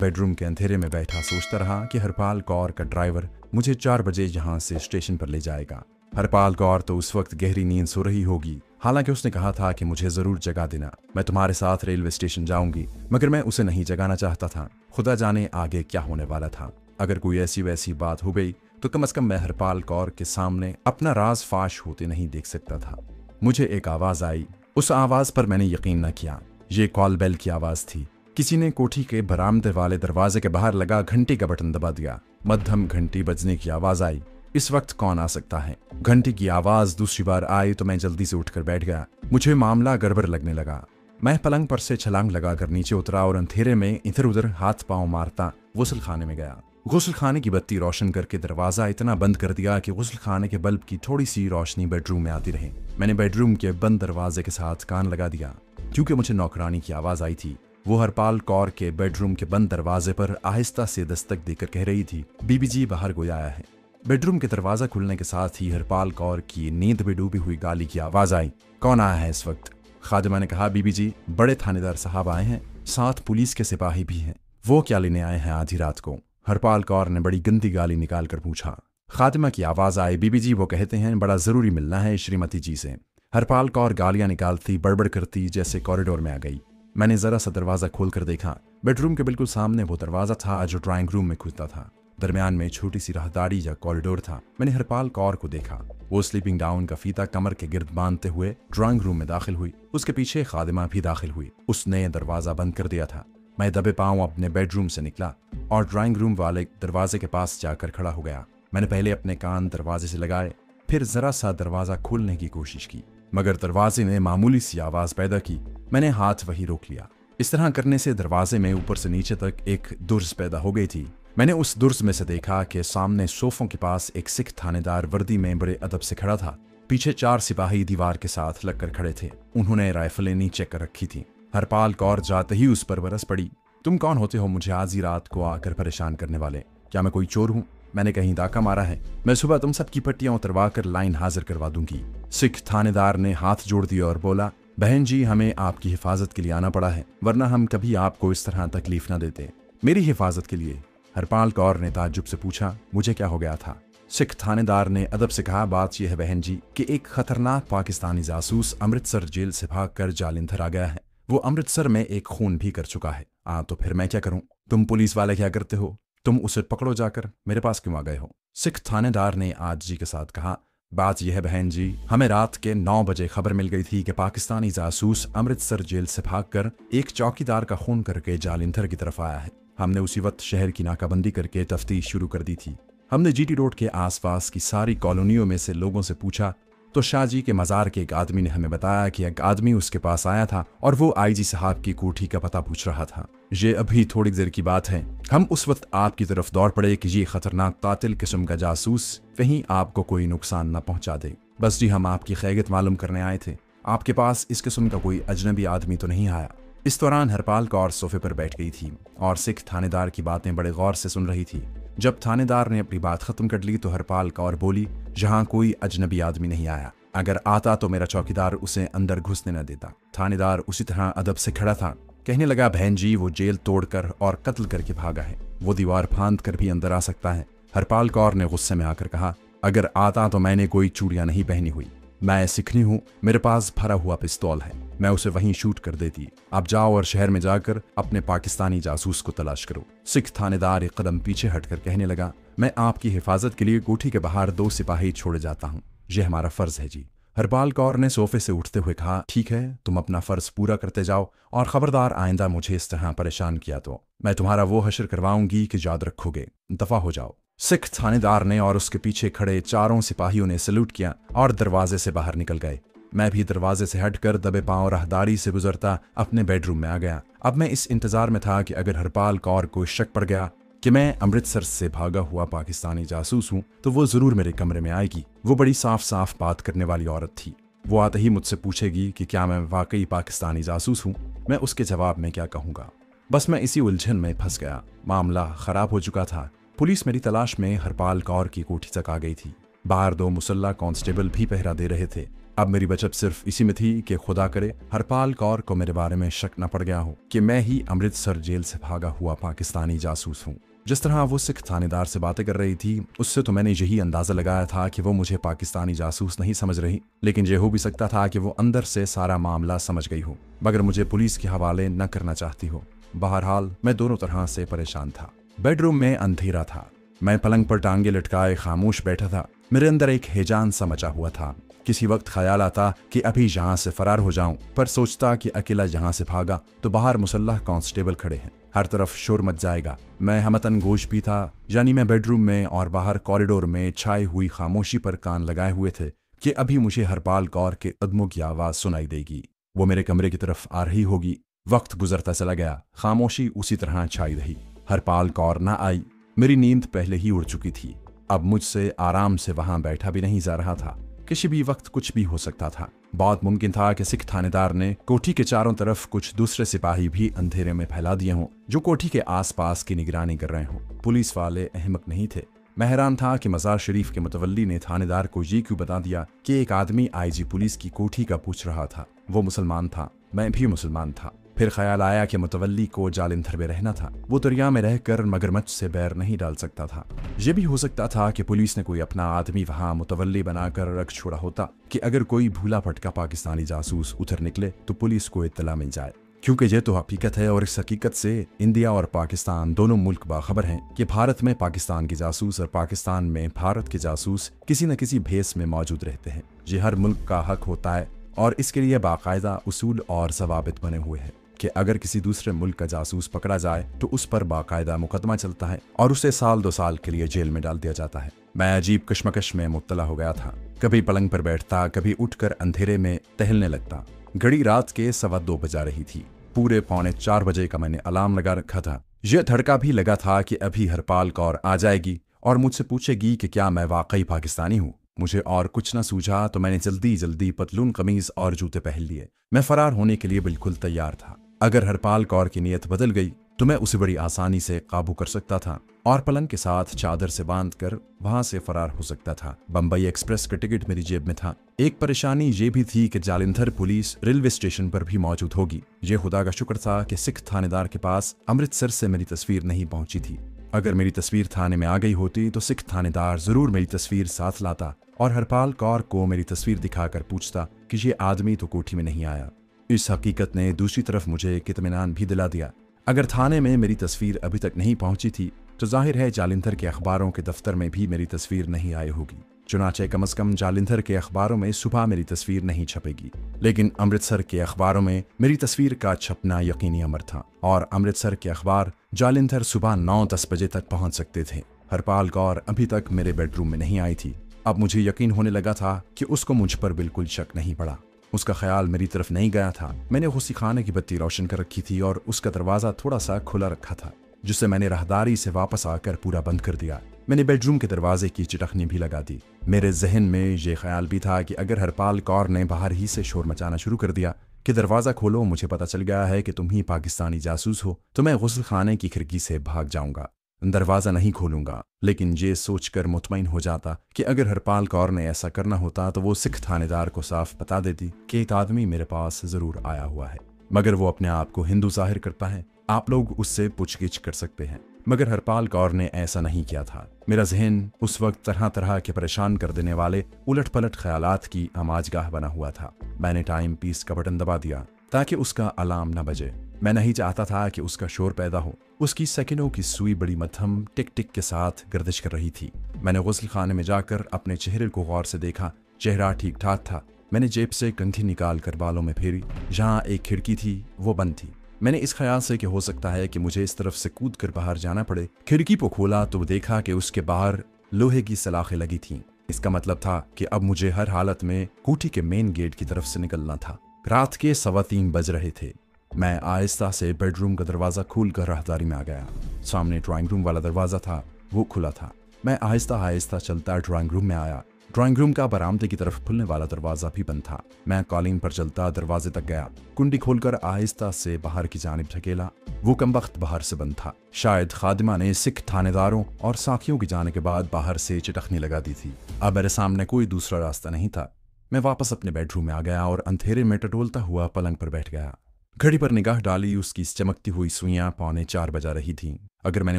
Bedroom के अंधेरे में बैठा सोचता रहा कि हरपाल कौर का ड्राइवर मुझे 4 बजे यहाँ से स्टेशन पर ले जाएगा। हरपाल कौर तो उस वक्त गहरी नींद सो रही होगी। हालांकि उसने कहा था कि मुझे जरूर जगा देना, मैं तुम्हारे साथ रेलवे स्टेशन जाऊंगी, मगर मैं उसे नहीं जगाना चाहता था। खुदा जाने आगे क्या होने वाला था। अगर कोई ऐसी वैसी बात हो गई तो कम से कम मैं हरपाल कौर के सामने अपना राज फाश होते नहीं देख सकता था। मुझे एक आवाज आई। उस आवाज पर मैंने यकीन न किया। ये कॉल बेल की आवाज थी। किसी ने कोठी के बरामदे वाले दरवाजे के बाहर लगा घंटी का बटन दबा दिया। मध्यम घंटी बजने की आवाज आई। इस वक्त कौन आ सकता है? घंटी की आवाज दूसरी बार आई तो मैं जल्दी से उठकर बैठ गया। मुझे मामला गड़बड़ लगने लगा। मैं पलंग पर से छलांग लगाकर नीचे उतरा और अंधेरे में इधर उधर हाथ पांव मारता गुस्ल खाने में गया। गुस्ल खाने की बत्ती रोशन करके दरवाजा इतना बंद कर दिया कि गुस्ल खाने के बल्ब की थोड़ी सी रोशनी बेडरूम में आती रही। मैंने बेडरूम के बंद दरवाजे के साथ कान लगा दिया क्योंकि मुझे नौकरानी की आवाज आई थी। वो हरपाल कौर के बेडरूम के बंद दरवाजे पर आहिस्ता से दस्तक देकर कह रही थी, बीबी जी बाहर कोई आया है। बेडरूम के दरवाजा खुलने के साथ ही हरपाल कौर की नींद में डूबी हुई गाली की आवाज आई। कौन आया है इस वक्त? खादिमा ने कहा, बीबी जी बड़े थानेदार साहब आए हैं, साथ पुलिस के सिपाही भी हैं। वो क्या लेने आए हैं आधी रात को? हरपाल कौर ने बड़ी गंदी गाली निकाल कर पूछा। खादिमा की आवाज आई, बीबी जी वो कहते हैं बड़ा जरूरी मिलना है श्रीमती जी से। हरपाल कौर गालियां निकालती बड़बड़ करती जैसे कॉरिडोर में आ गई। मैंने जरा सा दरवाजा खोल कर देखा। बेडरूम के बिल्कुल सामने वो दरवाजा था जो ड्राइंग रूम में खुलता था। दरमियान में छोटी सी राहदारी या कॉरिडोर था। मैंने हरपाल कौर को देखा। वो स्लीपिंग डाउन का फीता कमर के गिर्द बांधते हुए ड्राइंग रूम में दाखिल हुई। उसके पीछे खादिमा भी दाखिल हुई। उसने दरवाजा बंद कर दिया था। मैं दबे पांव अपने बेडरूम से निकला और ड्राइंग रूम वाले दरवाजे के पास जाकर खड़ा हो गया। मैंने पहले अपने कान दरवाजे से लगाए, फिर जरा सा दरवाजा खोलने की कोशिश की, मगर दरवाजे ने मामूली सी आवाज पैदा की। मैंने हाथ वहीं रोक लिया। इस तरह करने से दरवाजे में ऊपर से नीचे तक एक दुर्ज पैदा हो गई थी। मैंने उस दुर्ज में से देखा कि सामने सोफों के पास एक सिख थानेदार वर्दी में बड़े अदब से खड़ा था। पीछे 4 सिपाही दीवार के साथ लगकर खड़े थे। उन्होंने राइफलें नीचे कर रखी थी। हरपाल कौर जाते ही उस पर बरस पड़ी। तुम कौन होते हो मुझे आधी रात को आकर परेशान करने वाले? क्या मैं कोई चोर हूँ? मैंने कहीं डाका मारा है? मैं सुबह तुम सबकी पट्टियां उतरवा कर लाइन हाजिर करवा दूंगी। सिख थानेदार ने हाथ जोड़ दिया और बोला, बहन जी हमें आपकी हिफाजत के लिए आना पड़ा है, वरना हम कभी आपको इस तरह तकलीफ न देते। मेरी हिफाजत के लिए? हरपाल कौर ने ताज्जुब से पूछा, मुझे क्या हो गया था? सिख थानेदार ने अदब से कहा, बात यह है बहन जी कि एक खतरनाक पाकिस्तानी जासूस अमृतसर जेल से भागकर जालंधर आ गया है। वो अमृतसर में एक खून भी कर चुका है। तो फिर मैं क्या करूं? तुम पुलिस वाले क्या करते हो? तुम उसे पकड़ो जाकर, मेरे पास क्यों आ गए हो? सिख थानेदार ने आजी के साथ कहा, बात यह है बहन जी, हमें रात के 9 बजे खबर मिल गई थी कि पाकिस्तानी जासूस अमृतसर जेल से भागकर एक चौकीदार का खून करके जालंधर की तरफ आया है। हमने उसी वक्त शहर की नाकाबंदी करके तफ्तीश शुरू कर दी थी। हमने जीटी रोड के आसपास की सारी कॉलोनियों में से लोगों से पूछा तो शाहजी के मज़ार के एक आदमी ने हमें बताया कि एक आदमी उसके पास आया था और वो आईजी साहब की कोठी का पता पूछ रहा था। ये अभी थोड़ी देर की बात है। हम उस वक्त आपकी तरफ दौड़ पड़े कि ये खतरनाक कातिल किस्म का जासूस कहीं आपको कोई नुकसान न पहुंचा दे। बस जी हम आपकी खैरियत मालूम करने आए थे। आपके पास इस किस्म का कोई अजनबी आदमी तो नहीं आया? इस दौरान हरपाल कौर सोफे पर बैठ गई थी और सिख थानेदार की बातें बड़े गौर से सुन रही थी। जब थानेदार ने अपनी बात खत्म कर ली तो हरपाल कौर बोली, जहां कोई अजनबी आदमी नहीं आया। अगर आता तो मेरा चौकीदार उसे अंदर घुसने न देता। थानेदार उसी तरह अदब से खड़ा था। कहने लगा, बहन जी वो जेल तोड़कर और कत्ल करके भागा है। वो दीवार फांद कर भी अंदर आ सकता है। हरपाल कौर ने गुस्से में आकर कहा, अगर आता तो मैंने कोई चूड़ियां नहीं पहनी हुई। मैं सिखनी हूँ, मेरे पास भरा हुआ पिस्तौल है, मैं उसे वहीं शूट कर देती। आप जाओ और शहर में जाकर अपने पाकिस्तानी जासूस को तलाश करो। सिख थानेदार एक कदम पीछे हटकर कहने लगा, मैं आपकी हिफाजत के लिए कोठी के बाहर 2 सिपाही छोड़े जाता हूँ। यह हमारा फर्ज है जी। हरपाल कौर ने सोफे से उठते हुए कहा, ठीक है, तुम अपना फर्ज पूरा करते जाओ और खबरदार आइंदा मुझे इस तरह परेशान किया तो मैं तुम्हारा वो हशर करवाऊंगी कि याद रखोगे। दफा हो जाओ। सिख थानेदार ने और उसके पीछे खड़े 4 सिपाहियों ने सलूट किया और दरवाजे से बाहर निकल गए। मैं भी दरवाजे से हटकर दबे पांव राहदारी से गुजरता अपने बेडरूम में आ गया। अब मैं इस इंतजार में था कि अगर हरपाल कौर को शक पड़ गया कि मैं अमृतसर से भागा हुआ पाकिस्तानी जासूस हूं तो वो जरूर मेरे कमरे में आएगी। वो बड़ी साफ साफ बात करने वाली औरत थी। वो आते ही मुझसे पूछेगी कि क्या मैं वाकई पाकिस्तानी जासूस हूं। मैं उसके जवाब में क्या कहूंगा? बस मैं इसी उलझन में फंस गया। मामला खराब हो चुका था। पुलिस मेरी तलाश में हरपाल कौर की कोठी तक आ गई थी। बाहर 2 मुसल्ला कांस्टेबल भी पहरा दे रहे थे। अब मेरी बचत सिर्फ इसी में थी कि खुदा करे हरपाल कौर को मेरे बारे में शक न पड़ गया हो कि मैं ही अमृतसर जेल से भागा हुआ पाकिस्तानी जासूस हूँ। जिस तरह वो सिख थानेदार से बातें कर रही थी उससे तो मैंने यही अंदाजा लगाया था कि वो मुझे पाकिस्तानी जासूस नहीं समझ रही, लेकिन ये हो भी सकता था कि वो अंदर से सारा मामला समझ गई हो मगर मुझे पुलिस के हवाले न करना चाहती हो। बहरहाल मैं दोनों तरह से परेशान था। बेडरूम में अंधेरा था। मैं पलंग पर टांगे लटकाए खामोश बैठा था। मेरे अंदर एक हैजान सा मचा हुआ था। किसी वक्त ख्याल आता कि अभी यहाँ से फरार हो जाऊं, पर सोचता कि अकेला यहाँ से भागा तो बाहर मुसल्लह कांस्टेबल खड़े हैं, हर तरफ शोर मच जाएगा। मैं हमतन गोश भी था, यानी मैं बेडरूम में और बाहर कॉरिडोर में छाई हुई खामोशी पर कान लगाए हुए थे कि अभी मुझे हरपाल कौर के कदमों की आवाज सुनाई देगी। वो मेरे कमरे की तरफ आ रही होगी। वक्त गुजरता चला गया, खामोशी उसी तरह छाई रही। हरपाल कौर ना आई। मेरी नींद पहले ही उड़ चुकी थी। अब मुझसे आराम से वहां बैठा भी नहीं जा रहा था। किसी भी वक्त कुछ भी हो सकता था। बहुत मुमकिन था कि सिख थानेदार ने कोठी के चारों तरफ कुछ दूसरे सिपाही भी अंधेरे में फैला दिए हों जो कोठी के आसपास की निगरानी कर रहे हों। पुलिस वाले अहमक नहीं थे। मैं हैरान था कि मजार शरीफ के मुतवल्ली ने थानेदार को ये क्यों बता दिया कि एक आदमी आईजी पुलिस की कोठी का पूछ रहा था। वो मुसलमान था, मैं भी मुसलमान था। फिर ख्याल आया कि मुतवल्ली को जालिंधर में रहना था। वो दरिया में रहकर मगरमच्छ से बैर नहीं डाल सकता था। यह भी हो सकता था कि पुलिस ने कोई अपना आदमी वहां मुतवल्ली बनाकर रख छोड़ा होता कि अगर कोई भूला भटका पाकिस्तानी जासूस उधर निकले तो पुलिस को इत्तला मिल जाए। क्योंकि यह तो हकीकत है और इस हकीकत से इंडिया और पाकिस्तान दोनों मुल्क बाखबर हैं कि भारत में पाकिस्तान के जासूस और पाकिस्तान में भारत के जासूस किसी न किसी भेस में मौजूद रहते हैं। ये हर मुल्क का हक होता है और इसके लिए बाकायदा उसूल और जवाबित बने हुए हैं कि अगर किसी दूसरे मुल्क का जासूस पकड़ा जाए तो उस पर बाकायदा मुकदमा चलता है और उसे साल 2 साल के लिए जेल में डाल दिया जाता है। मैं अजीब कश्मकश में मुब्तला हो गया था। कभी पलंग पर बैठता, कभी उठकर अंधेरे में टहलने लगता। घड़ी रात के 2:15 बजा रही थी। पूरे 3:45 बजे का मैंने अलार्म लगा रखा था। यह धड़का भी लगा था कि अभी हरपाल कौर आ जाएगी और मुझसे पूछेगी कि क्या मैं वाकई पाकिस्तानी हूँ। मुझे और कुछ न सूझा तो मैंने जल्दी जल्दी पतलून कमीज और जूते पहन लिए। मैं फरार होने के लिए बिल्कुल तैयार था। अगर हरपाल कौर की नीयत बदल गई तो मैं उसे बड़ी आसानी से काबू कर सकता था और पलंग के साथ चादर से बांधकर वहां से फरार हो सकता था। बंबई एक्सप्रेस का टिकट मेरी जेब में था। एक परेशानी ये भी थी कि जालिंधर पुलिस रेलवे स्टेशन पर भी मौजूद होगी। ये खुदा का शुक्र था कि सिख थानेदार के पास अमृतसर से मेरी तस्वीर नहीं पहुंची थी। अगर मेरी तस्वीर थाने में आ गई होती तो सिख थानेदार जरूर मेरी तस्वीर साथ लाता और हरपाल कौर को मेरी तस्वीर दिखाकर पूछता कि ये आदमी तो कोठी में नहीं आया। इस हकीकत ने दूसरी तरफ मुझे इत्मीनान भी दिला दिया। अगर थाने में मेरी तस्वीर अभी तक नहीं पहुंची थी तो जाहिर है जालिंधर के अखबारों के दफ्तर में भी मेरी तस्वीर नहीं आई होगी। चुनाचे कम अज कम जालिंधर के अखबारों में सुबह मेरी तस्वीर नहीं छपेगी, लेकिन अमृतसर के अखबारों में मेरी तस्वीर का छपना यकीनी अमर था और अमृतसर के अखबार जालिंधर सुबह 9-10 बजे तक पहुंच सकते थे। हरपाल कौर अभी तक मेरे बेडरूम में नहीं आई थी। अब मुझे यकीन होने लगा था कि उसको मुझ पर बिल्कुल शक नहीं पड़ा। उसका ख्याल मेरी तरफ नहीं गया था। मैंने गुस्सी खाने की बत्ती रोशन कर रखी थी और उसका दरवाजा थोड़ा सा खुला रखा था, जिससे मैंने राहदारी से वापस आकर पूरा बंद कर दिया। मैंने बेडरूम के दरवाजे की चिटकनी भी लगा दी। मेरे जहन में ये ख्याल भी था कि अगर हरपाल कौर ने बाहर ही से शोर मचाना शुरू कर दिया कि दरवाजा खोलो, मुझे पता चल गया है कि तुम ही पाकिस्तानी जासूस हो, तो मैं गुस्ल खाने की खिड़की से भाग जाऊंगा, दरवाजा नहीं खोलूंगा। लेकिन ये सोचकर मुतमईन हो जाता कि अगर हरपाल कौर ने ऐसा करना होता तो वो सिख थानेदार को साफ बता देती कि एक आदमी मेरे पास जरूर आया हुआ है, मगर वो अपने आप को हिंदू जाहिर करता है। आप लोग उससे पूछगिछ कर सकते हैं, मगर हरपाल कौर ने ऐसा नहीं किया था। मेरा जहन उस वक्त तरह तरह के परेशान कर देने वाले उलट पलट ख्यालात की आमाजगाह बना हुआ था। मैंने टाइम पीस का बटन दबा दिया ताकि उसका अलार्म न बजे। मैं नहीं चाहता था कि उसका शोर पैदा हो। उसकी सेकंडों की सुई बड़ी मध्यम टिक टिक के साथ गर्दिश कर रही थी। मैंने गुस्ल खाने में जाकर अपने चेहरे को गौर से देखा। चेहरा ठीक ठाक था। मैंने जेब से कंघी निकाल कर बालों में फेरी। जहाँ एक खिड़की थी वो बंद थी। मैंने इस ख्याल से कि हो सकता है कि मुझे इस तरफ से कूद कर बाहर जाना पड़े, खिड़की को खोला तो देखा कि उसके बाहर लोहे की सलाखें लगी थीं। इसका मतलब था कि अब मुझे हर हालत में कोठी के मेन गेट की तरफ से निकलना था। रात के 3:15 बज रहे थे। मैं आहिस्ता से बेडरूम का दरवाज़ा खोलकर राहदारी में आ गया। सामने ड्राइंग रूम वाला दरवाज़ा था, वो खुला था। मैं आहिस्ता आहिस्ता चलता ड्राइंग रूम में आया। ड्राइंग रूम का बरामदे की तरफ खुलने वाला दरवाज़ा भी बंद था। मैं कॉलिंग पर चलता दरवाजे तक गया। कुंडी खोलकर आहिस्ता से बाहर की जानिब धकेला। वो कमबख्त बाहर से बंद था। शायद खादिमा ने सिख थानेदारों और साखियों के जाने के बाद बाहर से चिटकनी लगा दी थी। अब मेरे सामने कोई दूसरा रास्ता नहीं था। मैं वापस अपने बेडरूम में आ गया और अंधेरे में टटोलता हुआ पलंग पर बैठ गया। घड़ी पर निगाह डाली, उसकी चमकती हुई सुइयां 3:45 बजा रही थीं। अगर मैंने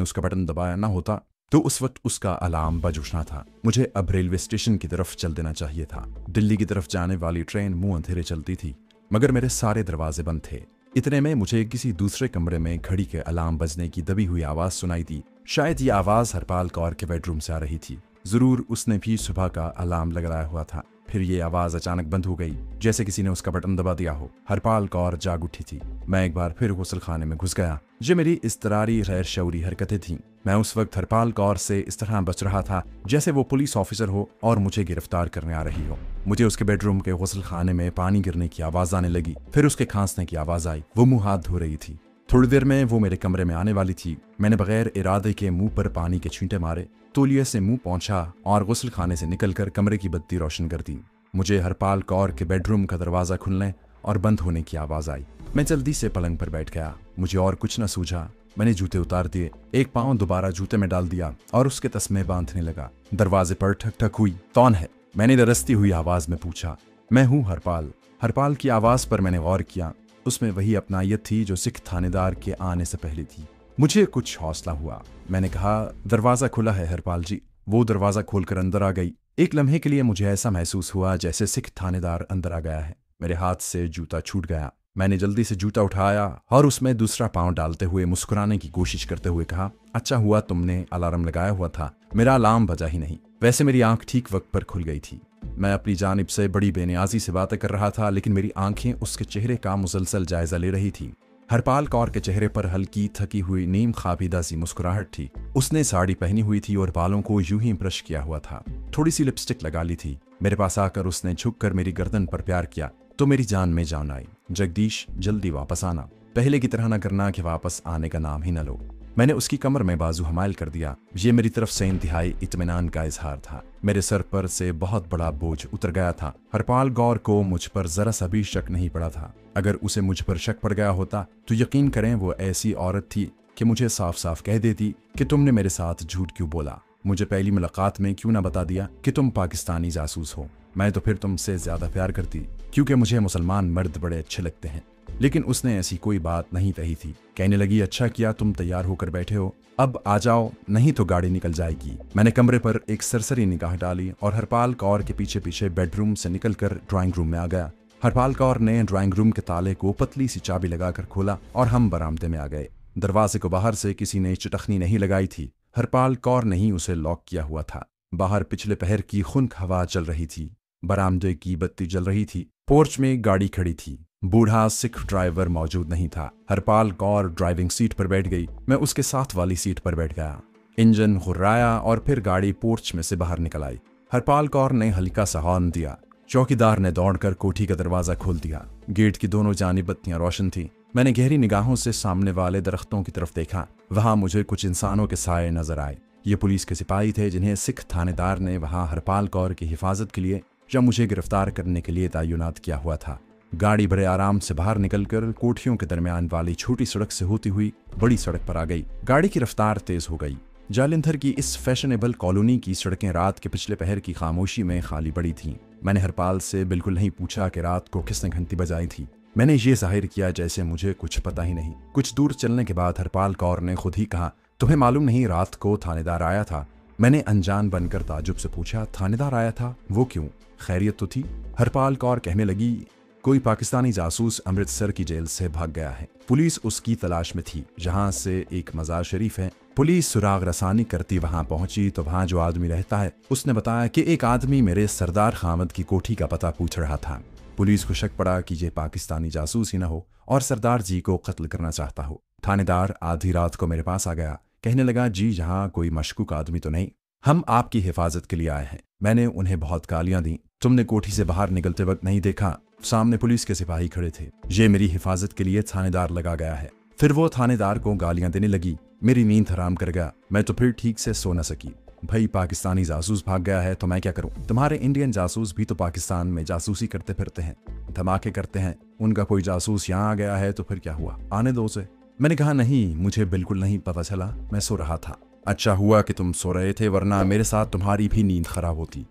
उसका बटन दबाया ना होता तो उस वक्त उसका अलार्म बज उठना था। मुझे अब रेलवे स्टेशन की तरफ चल देना चाहिए था। दिल्ली की तरफ जाने वाली ट्रेन मुंह अंधेरे चलती थी, मगर मेरे सारे दरवाजे बंद थे। इतने में मुझे किसी दूसरे कमरे में घड़ी के अलार्म बजने की दबी हुई आवाज सुनाई दी। शायद ये आवाज हरपाल कौर के बेडरूम से आ रही थी। जरूर उसने भी सुबह का अलार्म लगाया हुआ था। फिर ये आवाज अचानक बंद हो गई, जैसे किसी ने उसका बटन दबा दिया हो। हरपाल कौर जाग उठी थी। मैं एक बार फिर गुस्ल खाने में घुस गया। ये मेरी इस्तरारी गैर शऊरी हरकतें थीं। मैं उस वक्त हरपाल कौर से इस तरह बच रहा था जैसे वो पुलिस ऑफिसर हो और मुझे गिरफ्तार करने आ रही हो। मुझे उसके बेडरूम के गुस्ल खाने में पानी गिरने की आवाज आने लगी। फिर उसके खांसने की आवाज आई। वो मुंह हाथ धो रही थी। थोड़ी देर में वो मेरे कमरे में आने वाली थी। मैंने बगैर इरादे के मुंह पर पानी के छींटे मारे, तौलिए से मुंह पहुंचा और गुस्ल खाने से निकलकर कमरे की बत्ती रोशन कर दी। मुझे हरपाल कौर के बेडरूम का दरवाजा खुलने और बंद होने की आवाज आई। मैं जल्दी से पलंग पर बैठ गया। मुझे और कुछ न सूझा। मैंने जूते उतार दिए, एक पांव दोबारा जूते में डाल दिया और उसके तस्मे बांधने लगा। दरवाजे पर ठक ठक हुई। कौन है? मैंने दरसती हुई आवाज में पूछा। मैं हूँ हरपाल। हरपाल की आवाज पर मैंने गौर किया। उसमें वही अपनायत थी जो सिख थानेदार के आने से पहले थी। मुझे कुछ हौसला हुआ। मैंने कहा, दरवाजा खुला है हरपाल जी। वो दरवाजा खोलकर अंदर आ गई। एक लम्हे के लिए मुझे ऐसा महसूस हुआ जैसे सिख थानेदार अंदर आ गया है। मेरे हाथ से जूता छूट गया। मैंने जल्दी से जूता उठाया और उसमें दूसरा पांव डालते हुए मुस्कुराने की कोशिश करते हुए कहा, अच्छा हुआ तुमने अलार्म लगाया हुआ था, मेरा अलार्म बजा ही नहीं। वैसे मेरी आंख ठीक वक्त पर खुल गई थी। मैं अपनी जानिब से बड़ी बेनियाजी से बातें कर रहा था, लेकिन मेरी आंखें उसके चेहरे का मुसलसल जायजा ले रही थी। हरपाल कौर के चेहरे पर हल्की थकी हुई नीम खाबीदा सी मुस्कुराहट थी। उसने साड़ी पहनी हुई थी और बालों को यूं ही ब्रश किया हुआ था। थोड़ी सी लिपस्टिक लगा ली थी। मेरे पास आकर उसने झुककर मेरी गर्दन पर प्यार किया तो मेरी जान में जान आई। जगदीश, जल्दी वापस आना। पहले की तरह न करना कि वापस आने का नाम ही न लो। मैंने उसकी कमर में बाजू हमायल कर दिया। ये मेरी तरफ से इंतहाई इत्मीनान का इजहार था। मेरे सर पर से बहुत बड़ा बोझ उतर गया था। हरपाल कौर को मुझ पर जरा सा भी शक नहीं पड़ा था। अगर उसे मुझ पर शक पड़ गया होता तो यकीन करें वो ऐसी औरत थी कि मुझे साफ साफ कह देती कि तुमने मेरे साथ झूठ क्यों बोला। मुझे पहली मुलाकात में क्यों ना बता दिया कि तुम पाकिस्तानी जासूस हो। मैं तो फिर तुमसे ज्यादा प्यार करती, क्योंकि मुझे मुसलमान मर्द बड़े अच्छे लगते हैं। लेकिन उसने ऐसी कोई बात नहीं कही थी। कहने लगी, अच्छा किया तुम तैयार होकर बैठे हो, अब आ जाओ, नहीं तो गाड़ी निकल जाएगी। मैंने कमरे पर एक सरसरी निगाह डाली और हरपाल कौर के पीछे पीछे बेडरूम से निकलकर ड्राइंग रूम में आ गया। हरपाल कौर ने ड्राइंग रूम के ताले को पतली सी चाबी लगाकर खोला और हम बरामदे में आ गए। दरवाजे को बाहर से किसी ने चटखनी नहीं लगाई थी। हरपाल कौर ने ही उसे लॉक किया हुआ था। बाहर पिछले पहर की खुनक हवा चल रही थी। बरामदे की बत्ती जल रही थी। पोर्च में गाड़ी खड़ी थी। बूढ़ा सिख ड्राइवर मौजूद नहीं था। हरपाल कौर ड्राइविंग सीट पर बैठ गई। मैं उसके साथ वाली सीट पर बैठ गया। इंजन घुर्राया और फिर गाड़ी पोर्च में से बाहर निकल आई। हरपाल कौर ने हल्का सा हॉर्न दिया। चौकीदार ने दौड़कर कोठी का दरवाजा खोल दिया। गेट की दोनों जानिब बत्तियां रोशन थीं। मैंने गहरी निगाहों से सामने वाले दरख्तों की तरफ देखा। वहां मुझे कुछ इंसानों के साए नजर आए। ये पुलिस के सिपाही थे जिन्हें सिख थानेदार ने वहां हरपाल कौर की हिफाजत के लिए या मुझे गिरफ्तार करने के लिए तैनात किया हुआ था। गाड़ी बड़े आराम से बाहर निकलकर कोठियों के दरमियान वाली छोटी सड़क से होती हुई बड़ी सड़क पर आ गई। गाड़ी की रफ्तार तेज हो गई। जालंधर की इस फैशनेबल कॉलोनी की सड़कें रात के पिछले पहर की खामोशी में खाली पड़ी थीं। मैंने हरपाल से बिल्कुल नहीं पूछा कि रात को किसने घंटी बजाई थी। मैंने ये जाहिर किया जैसे मुझे कुछ पता ही नहीं। कुछ दूर चलने के बाद हरपाल कौर ने खुद ही कहा, तुम्हें मालूम नहीं रात को थानेदार आया था? मैंने अनजान बनकर ताजुब से पूछा, थानेदार आया था? वो क्यों? खैरियत तो थी? हरपाल कौर कहने लगी, कोई पाकिस्तानी जासूस अमृतसर की जेल से भाग गया है। पुलिस उसकी तलाश में थी। जहां से एक मजार शरीफ है, पुलिस सुराग रसानी करती वहां पहुंची तो वहां जो आदमी रहता है उसने बताया कि एक आदमी मेरे सरदार खामद की कोठी का पता पूछ रहा था। पुलिस को शक पड़ा कि ये पाकिस्तानी जासूस ही न हो और सरदार जी को कत्ल करना चाहता हो। थानेदार आधी रात को मेरे पास आ गया। कहने लगा, जी यहाँ कोई मशकूक आदमी तो नहीं, हम आपकी हिफाजत के लिए आए हैं। मैंने उन्हें बहुत गालियां दी। तुमने कोठी से बाहर निकलते वक्त नहीं देखा? सामने पुलिस के सिपाही खड़े थे। ये मेरी हिफाजत के लिए थानेदार लगा गया है। फिर वो थानेदार को गालियां देने लगी। मेरी नींद हराम कर गया। मैं तो फिर ठीक से सो न सकी। भाई पाकिस्तानी जासूस भाग गया है तो मैं क्या करूं? तुम्हारे इंडियन जासूस भी तो पाकिस्तान में जासूसी करते फिरते हैं, धमाके करते हैं। उनका कोई जासूस यहाँ आ गया है तो फिर क्या हुआ? आने दो उसे। मैंने कहा, नहीं, मुझे बिल्कुल नहीं पता चला, मैं सो रहा था। अच्छा हुआ कि तुम सो रहे थे, वरना मेरे साथ तुम्हारी भी नींद खराब होती।